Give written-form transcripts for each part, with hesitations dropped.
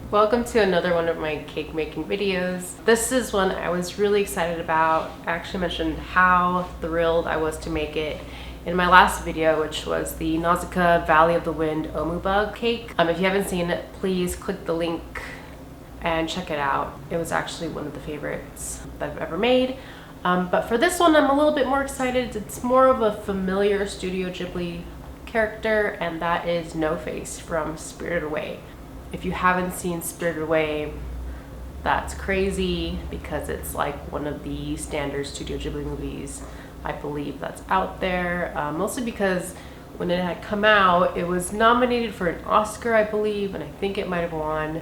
Welcome to another one of my cake making videos. This is one I was really excited about. I actually mentioned how thrilled I was to make it in my last video, which was the Nausicaa Valley of the Wind Omu Bug cake. If you haven't seen it, please click the link and check it out. It was actually one of the favorites that I've ever made. But for this one, I'm a little bit more excited. It's more of a familiar Studio Ghibli character, and that is No Face from Spirited Away. If you haven't seen Spirited Away, that's crazy because it's like one of the standard Studio Ghibli movies I believe that's out there. Mostly because when it had come out, it was nominated for an Oscar, I believe, and I think it might have won.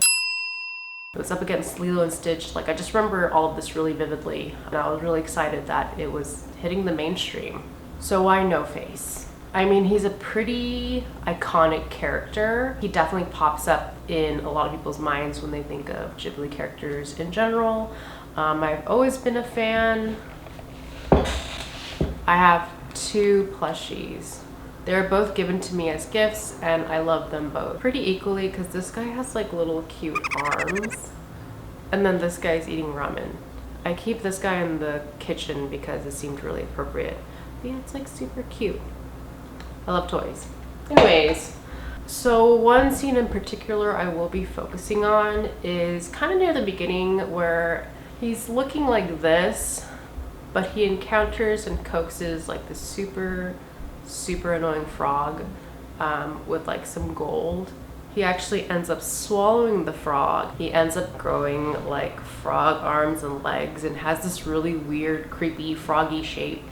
It was up against Lilo and Stitch. Like, I just remember all of this really vividly, and I was really excited that it was hitting the mainstream. So why No Face? I mean, he's a pretty iconic character. He definitely pops up in a lot of people's minds when they think of Ghibli characters in general. I've always been a fan. I have two plushies. They're both given to me as gifts, and I love them both pretty equally because this guy has like little cute arms, and then this guy's eating ramen. I keep this guy in the kitchen because it seemed really appropriate. But yeah, it's like super cute. I love toys. Anyways, so one scene in particular I will be focusing on is kind of near the beginning where he's looking like this, but he encounters and coaxes like this super annoying frog with like some gold. He actually ends up swallowing the frog. He ends up growing like frog arms and legs and has this really weird, creepy, froggy shape.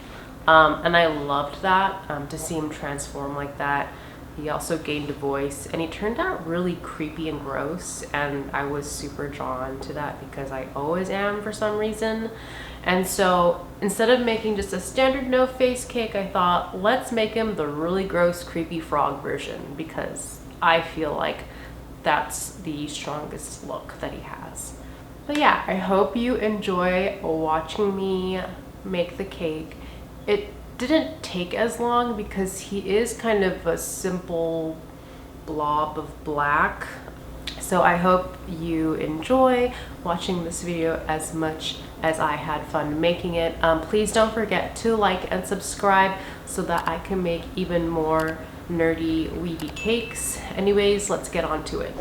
And I loved that, to see him transform like that. He also gained a voice, and he turned out really creepy and gross, and I was super drawn to that because I always am for some reason. And so instead of making just a standard no face cake, I thought, let's make him the really gross, creepy frog version because I feel like that's the strongest look that he has. But yeah, I hope you enjoy watching me make the cake. It didn't take as long because he is kind of a simple blob of black. So I hope you enjoy watching this video as much as I had fun making it. Please don't forget to like and subscribe so that I can make even more nerdy, weeby cakes. Anyways, let's get on to it.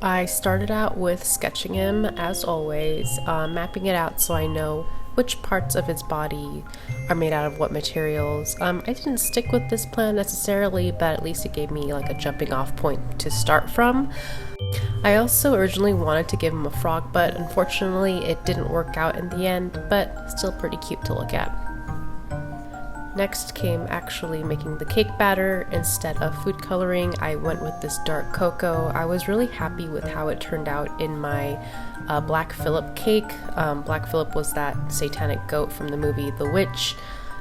I started out with sketching him, as always, mapping it out so I know which parts of his body are made out of what materials. I didn't stick with this plan necessarily, but at least it gave me like a jumping off point to start from. I also originally wanted to give him a frog, but unfortunately it didn't work out in the end, but still pretty cute to look at. Next came actually making the cake batter. Instead of food coloring, I went with this dark cocoa. I was really happy with how it turned out in my Black Phillip cake. Black Phillip was that satanic goat from the movie The Witch.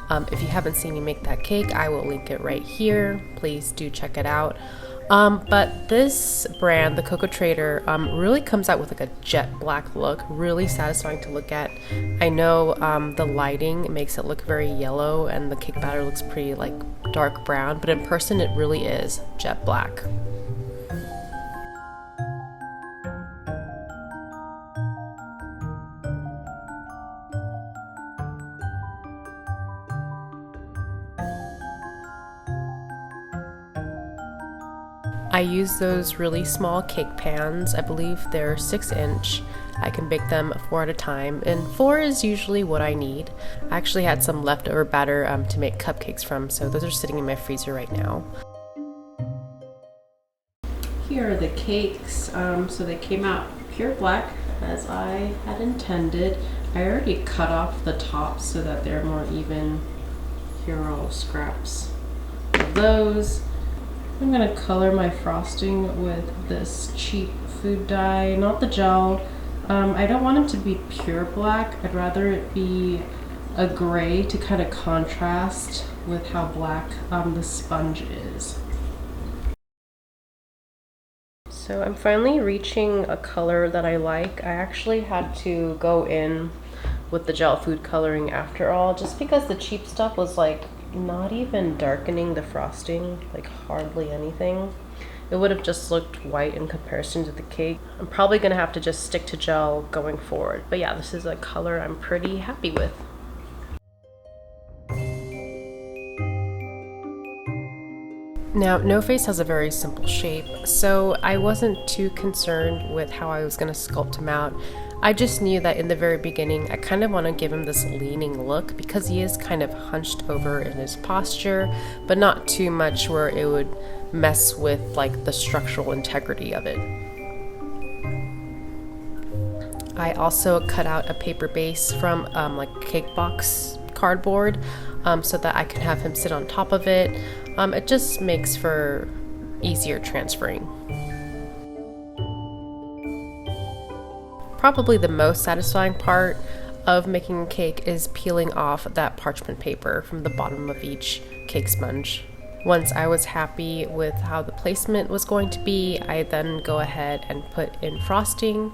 If you haven't seen me make that cake, I will link it right here. Please do check it out. But this brand, the Cocoa Trader, really comes out with like a jet black look, really satisfying to look at. I know the lighting makes it look very yellow and the cake batter looks pretty like dark brown, but in person it really is jet black. I use those really small cake pans. I believe they're 6-inch. I can bake them 4 at a time, and 4 is usually what I need. I actually had some leftover batter to make cupcakes from, so those are sitting in my freezer right now. Here are the cakes. So they came out pure black as I had intended. I already cut off the tops so that they're more even. Here are all scraps of those. I'm gonna color my frosting with this cheap food dye, not the gel. I don't want it to be pure black. I'd rather it be a gray to kind of contrast with how black the sponge is. So I'm finally reaching a color that I like. I actually had to go in with the gel food coloring after all, just because the cheap stuff was like not even darkening the frosting, like hardly anything. It would have just looked white in comparison to the cake. I'm probably gonna have to just stick to gel going forward. But yeah, this is a color I'm pretty happy with. Now, No Face has a very simple shape, so I wasn't too concerned with how I was going to sculpt him out. I just knew that in the very beginning, I kind of want to give him this leaning look because he is kind of hunched over in his posture, but not too much where it would mess with like the structural integrity of it. I also cut out a paper base from like cake box cardboard so that I can have him sit on top of it. It just makes for easier transferring. Probably the most satisfying part of making a cake is peeling off that parchment paper from the bottom of each cake sponge. Once I was happy with how the placement was going to be, I then go ahead and put in frosting.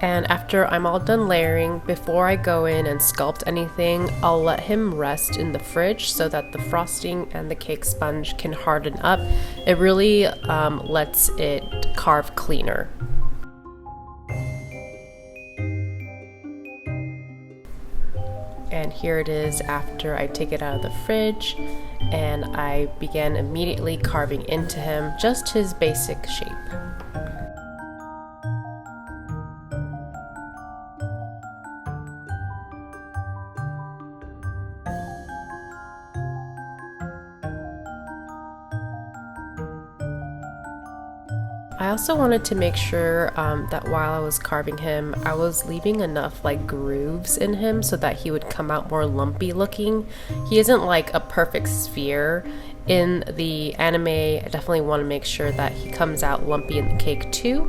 And after I'm all done layering, before I go in and sculpt anything, I'll let him rest in the fridge so that the frosting and the cake sponge can harden up. It really lets it carve cleaner. And here it is after I take it out of the fridge, and I began immediately carving into him just his basic shape. I also wanted to make sure that while I was carving him, I was leaving enough like grooves in him so that he would come out more lumpy looking. He isn't like a perfect sphere. In the anime, I definitely want to make sure that he comes out lumpy in the cake too.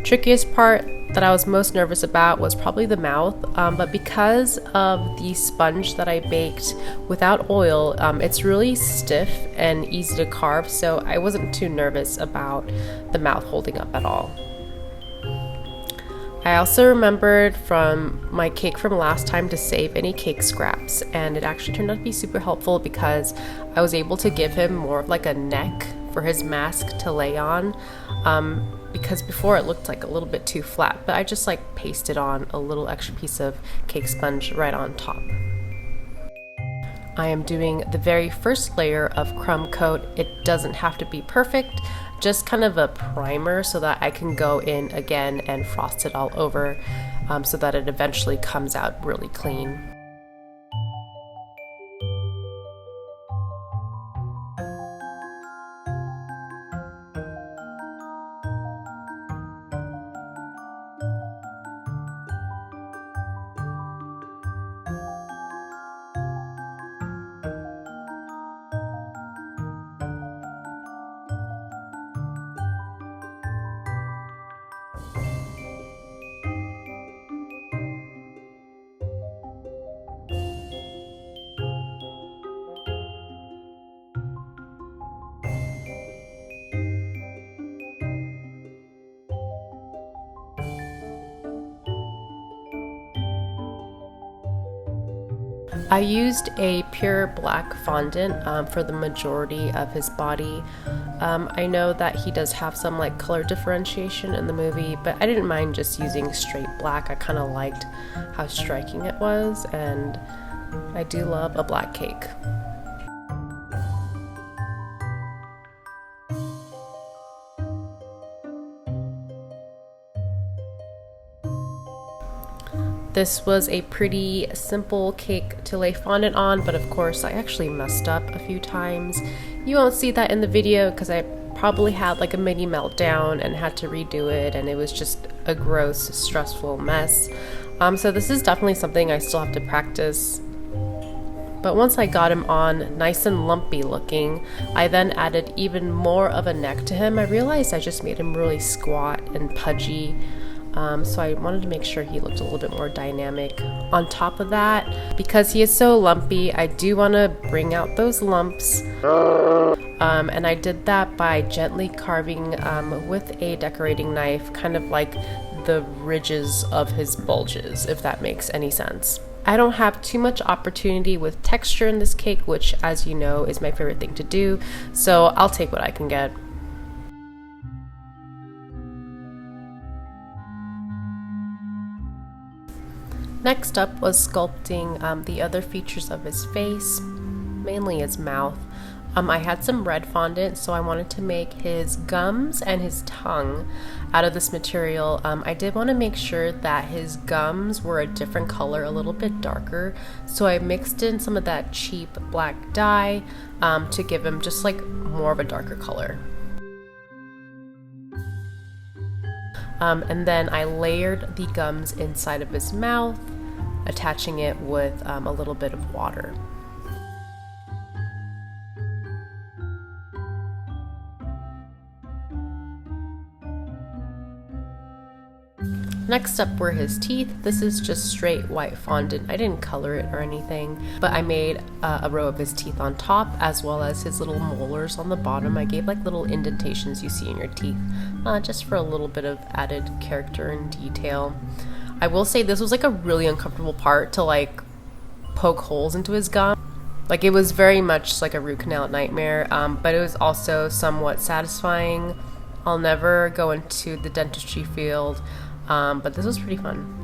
Trickiest part that I was most nervous about was probably the mouth, but because of the sponge that I baked without oil, it's really stiff and easy to carve, so I wasn't too nervous about the mouth holding up at all. I also remembered from my cake from last time to save any cake scraps, and it actually turned out to be super helpful because I was able to give him more of like a neck for his mask to lay on. Because before it looked like a little bit too flat, but I just like pasted on a little extra piece of cake sponge right on top. I am doing the very first layer of crumb coat. It doesn't have to be perfect, just kind of a primer so that I can go in again and frost it all over so that it eventually comes out really clean. I used a pure black fondant for the majority of his body. I know that he does have some like color differentiation in the movie, but I didn't mind just using straight black. I kind of liked how striking it was, and I do love a black cake. This was a pretty simple cake to lay fondant on, but of course I actually messed up a few times. You won't see that in the video because I probably had like a mini meltdown and had to redo it, and it was just a gross, stressful mess. So this is definitely something I still have to practice. But once I got him on nice and lumpy looking, I then added even more of a neck to him. I realized I just made him really squat and pudgy. So I wanted to make sure he looked a little bit more dynamic. On top of that, because he is so lumpy, I do want to bring out those lumps. And I did that by gently carving with a decorating knife, kind of like the ridges of his bulges, if that makes any sense. I don't have too much opportunity with texture in this cake, which, as you know, is my favorite thing to do, so I'll take what I can get. Next up was sculpting the other features of his face, mainly his mouth. I had some red fondant, so I wanted to make his gums and his tongue out of this material. I did want to make sure that his gums were a different color, a little bit darker, so I mixed in some of that cheap black dye to give him just like more of a darker color. And then I layered the gums inside of his mouth, attaching it with a little bit of water. Next up were his teeth. This is just straight white fondant. I didn't color it or anything, but I made a row of his teeth on top as well as his little molars on the bottom. I gave like little indentations you see in your teeth, just for a little bit of added character and detail. I will say this was like a really uncomfortable part to like poke holes into his gum. Like it was very much like a root canal nightmare, but it was also somewhat satisfying. I'll never go into the dentistry field, but this was pretty fun.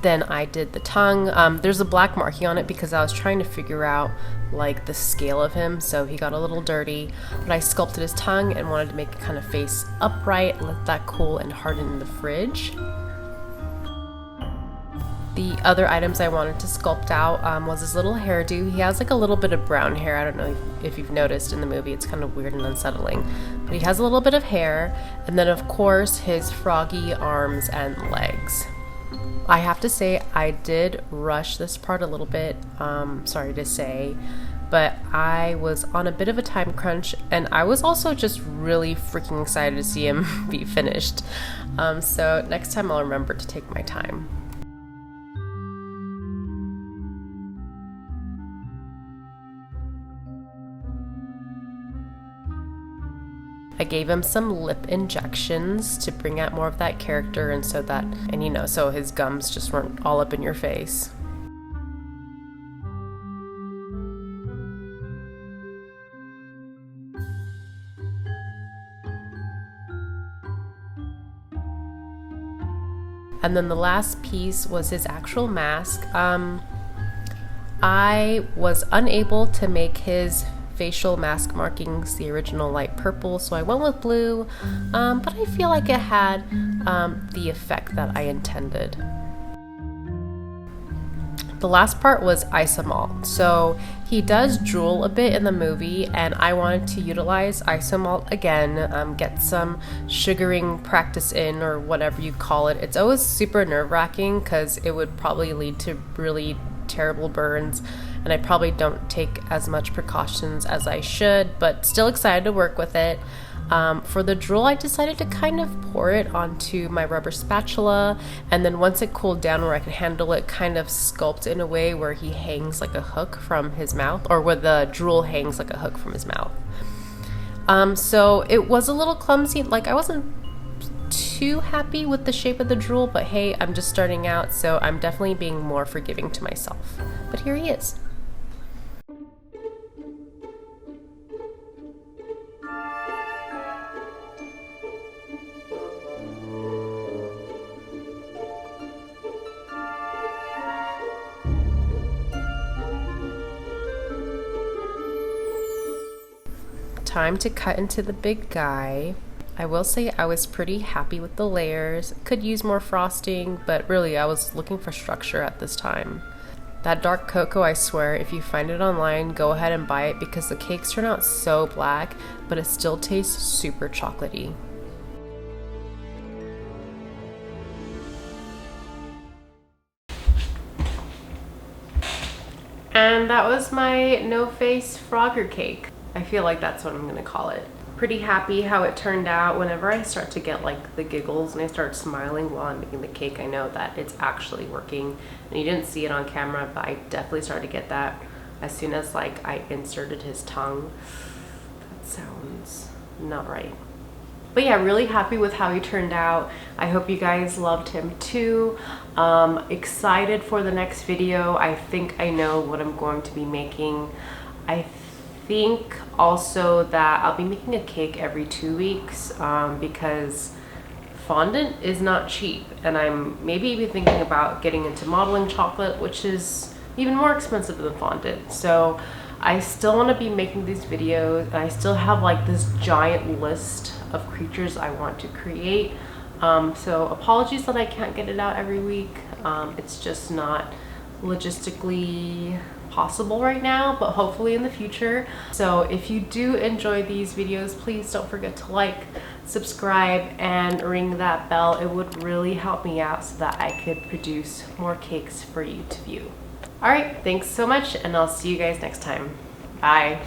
Then I did the tongue. There's a black marking on it because I was trying to figure out like the scale of him, so he got a little dirty, but I sculpted his tongue and wanted to make it kind of face upright, let that cool and harden in the fridge. The other items I wanted to sculpt out was his little hairdo. He has like a little bit of brown hair. I don't know if you've noticed in the movie, it's kind of weird and unsettling, but he has a little bit of hair, and then of course his froggy arms and legs. I have to say I did rush this part a little bit, sorry to say, but I was on a bit of a time crunch, and I was also just really freaking excited to see him be finished. So next time I'll remember to take my time. I gave him some lip injections to bring out more of that character, and so his gums just weren't all up in your face. And then the last piece was his actual mask. I was unable to make his facial mask markings the original light purple, so I went with blue, but I feel like it had the effect that I intended. The last part was isomalt. So he does drool a bit in the movie, and I wanted to utilize isomalt again, get some sugaring practice in, or whatever you call it. It's always super nerve-wracking because it would probably lead to really terrible burns, and I probably don't take as much precautions as I should, but still excited to work with it. For the drool, I decided to kind of pour it onto my rubber spatula, and then once it cooled down where I could handle it, kind of sculpt in a way where he hangs like a hook from his mouth, or where the drool hangs like a hook from his mouth. So it was a little clumsy, like I wasn't too happy with the shape of the drool, but hey, I'm just starting out, so I'm definitely being more forgiving to myself. But here he is. Time to cut into the big guy. I will say I was pretty happy with the layers. Could use more frosting, but really I was looking for structure at this time. That dark cocoa, I swear, if you find it online, go ahead and buy it because the cakes turn out so black, but it still tastes super chocolatey. And that was my no-face Frogger cake. I feel like that's what I'm gonna call it. Pretty happy how it turned out. Whenever I start to get like the giggles and I start smiling while I'm making the cake, I know that it's actually working. And you didn't see it on camera, but I definitely started to get that as soon as like I inserted his tongue. That sounds not right. But yeah, really happy with how he turned out. I hope you guys loved him too. Excited for the next video. I think I know what I'm going to be making. I think also that I'll be making a cake every 2 weeks because fondant is not cheap, and I'm maybe even thinking about getting into modeling chocolate, which is even more expensive than fondant. So I still want to be making these videos, and I still have like this giant list of creatures I want to create. So apologies that I can't get it out every week. It's just not logistically possible right now, but hopefully in the future. So if you do enjoy these videos, please don't forget to like, subscribe, and ring that bell. It would really help me out so that I could produce more cakes for you to view. All right, thanks so much, and I'll see you guys next time. Bye.